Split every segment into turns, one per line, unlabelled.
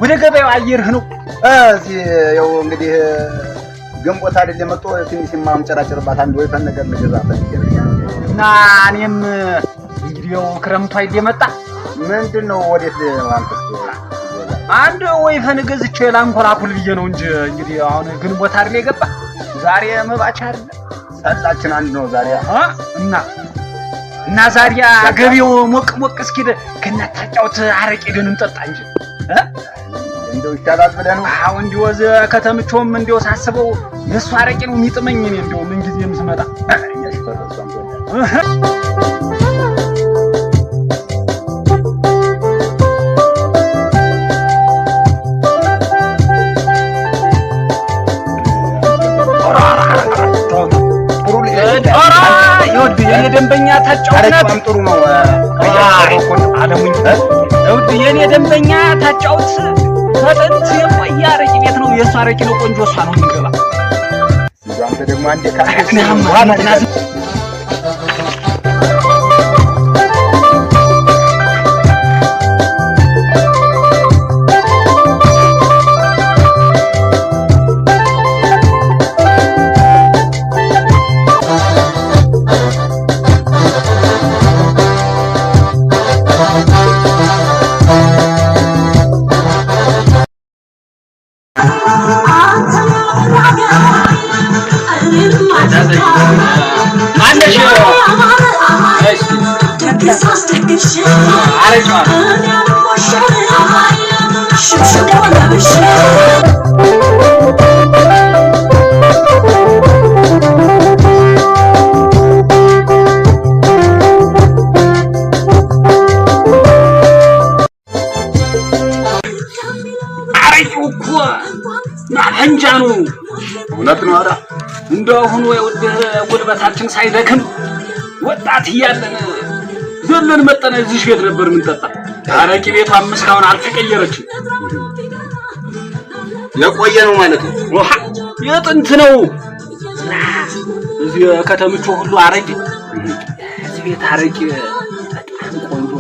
ወደ ገበያው አየርህ ነው
እዚህ ያው እንግዲህ ግንቦት አይደል የመጣ ትንሽ ማምጨራጨርባት አንድ ወይፈን ነገር ልገዛ ፈልጌ
እና እኔም እንግዲህ ያው ክረምቱ አይደል የመጣ
ምንድነው ወዴት አንተስ
አንድ ወይፈን ገዝቼ ላንኮራኩል ብዬ ነው እንጂ እንግዲህ አሁን ግንቦት አይደል የገባ ዛሬ መባቻ አይደል
ሰጣችን አንድ ነው ዛሬ
እና ዛሬያ ገበያው ሞቅ እስኪ ከናታጫውት አረቄ ደን እንጠጣ እንጂ
እንደው ይሻላል ብለህ ነው?
አዎ እንዲው ከተምቾም እንዲው ሳስበው የሱ አረቄ ነው የሚጥመኝ እኔ እንዲው ምን ጊዜም ስመጣ የኔ ደንበኛ ታጫውት ጥሩ ነው አለሙኝ እውድ የኔ ደንበኛ ታጫውት ፈጠንት የቆየ አረቂ ቤት ነው የሷ አረቂ ነው ቆንጆ እሷ ነው የሚገባ
አንተ ደግሞ አንዴ ካለ
አንጃኑ እውነት ነው አራ እንደሆነ ጉልበታችን ሳይደክም ወጣት እያለን ዘለን መጠነ እዚህ ቤት ነበር ምን ጠጣ አረቂ ቤቷ እስካሁን አልተቀየረችም
የቆየ ነው ማለት ነው
የጥንት ነው እዚህ ከተምቾ ሁሉ አረቂ እዚህ ቤት አረቂ በጣም ቆንጆ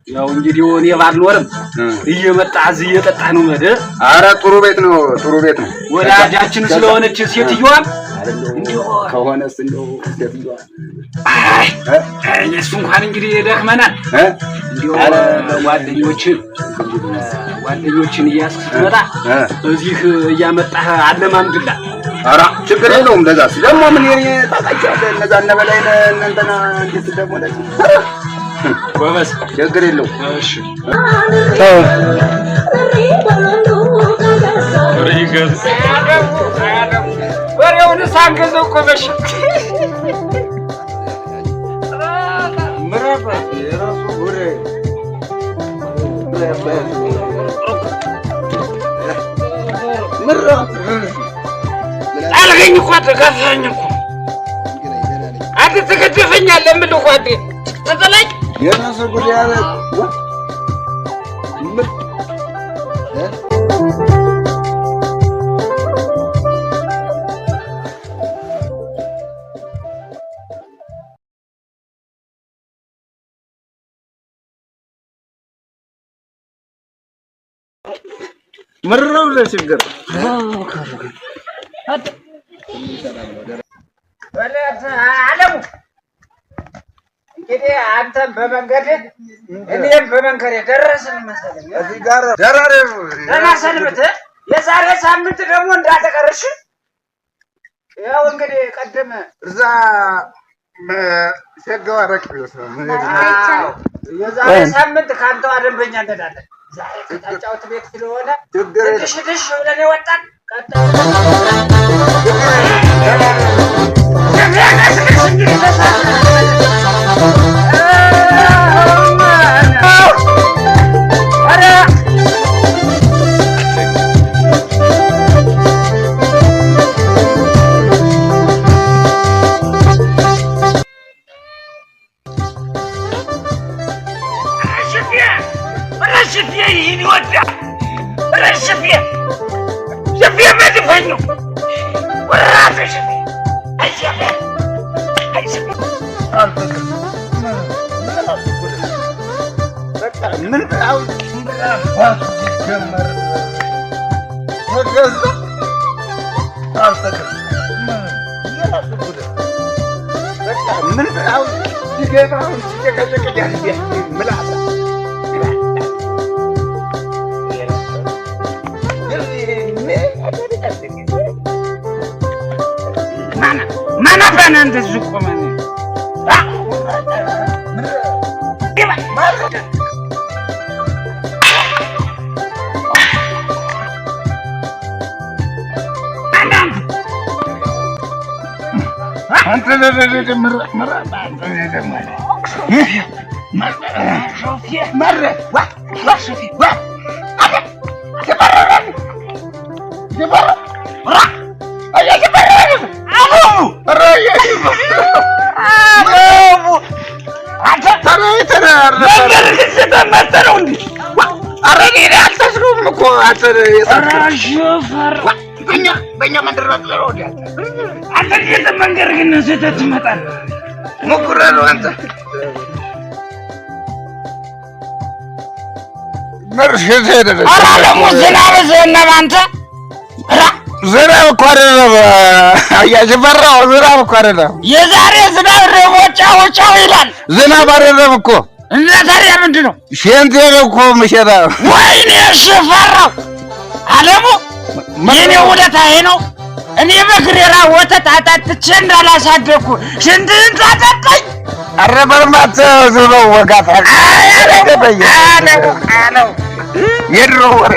ያው እንግዲህ እኔ ባልኖርም እየመጣ እዚህ እየጠጣህ ነው መደ
አረ ጥሩ ቤት ነው
ወዳጃችን ስለሆነች ሴትዮዋ
ከሆነስ እንደው ሴትዮዋ
እሱ እንኳን እንግዲህ ደክመናል እንዴው ጓደኞችን እያስመጣ እዚህ እያመጣህ አለማምድላ
አራ ችግር የለውም ለዛ ደግሞ ምን የኔ ታጣጫለ እነዛ ነበላይ እንተና እንዴት ደግሞ ለዚህ
ወበስ
ችግር የለውም
እሺ
ሪገዝ ወሬውን ሳንገዘው እኮ በሽ
ምራባ የራሱ ወሬ ምራ
አልገኝ እኮ ተገፈኝ እኮ አንተ ተገደፈኛለህ ምን እኮ አንተ ተጠላኝ
የራሱ ጉዳይ አለ ምርረው ለችግር
አለሙ እንግዲህ አንተም በመንገድ እኔም በመንገድ ደረስን መሰለኝ
እዚህ ጋር ደራረው
ለማሰልምት የዛሬ ሳምንት ደግሞ እንዳትቀርሽ ያው እንግዲህ ቀደም
እዛ ሸጋው አረቅ
የዛሬ ሳምንት ካንተው ደንበኛ እንደዳለን ዛሬ ከታጫውት ቤት ስለሆነ ትንሽ ብለን የወጣን
ምን ጀመር ወገዛ አልተከ ምን አሁን ሲገባው ሲጨቀጨቅ ያለ ምላሳ
ማና ባናንተ ዝቆመን ግባ ማርከ
አንተ ለደምራ መራ አንተ ለደምራ ሾፊያ መረ ዋ ሾፊያ ዋ አለ ተበረረ ተበረረ ራ አያ ተበረረ አቡ ራያ አቡ አንተ ተረተረ ተመተረው እንዴ አረኔ አልተስሩም እኮ አንተ ራሽፈር በእኛ መንደር ነው ወዲያ አንተ የት መንገር ግን ስህተት ትመጣለህ ሙኩራሉ አንተ መርሽ ዘደረ አራለሙ ዝናብ ዘነበ አንተ ዝናብ እኮ አይደለም አያጅበራው ዝናብ እኮ አይደለም የዛሬ ዝናብ ረቦጫው ይላል ዝናብ አይደለም እኮ እና ታዲያ ምንድን ነው ሸንቴ ነው እኮ መሸታ ወይኔ ሽፈራው አለሙ የኔ ውለታዬ ነው እኔ በግሬራ ወተት አጣጥቼ እንዳላሳደኩ ሽንትህን ታጠጣኝ ኧረ በርማት ዝሮ ወጋታ አለው የድሮ ወሬ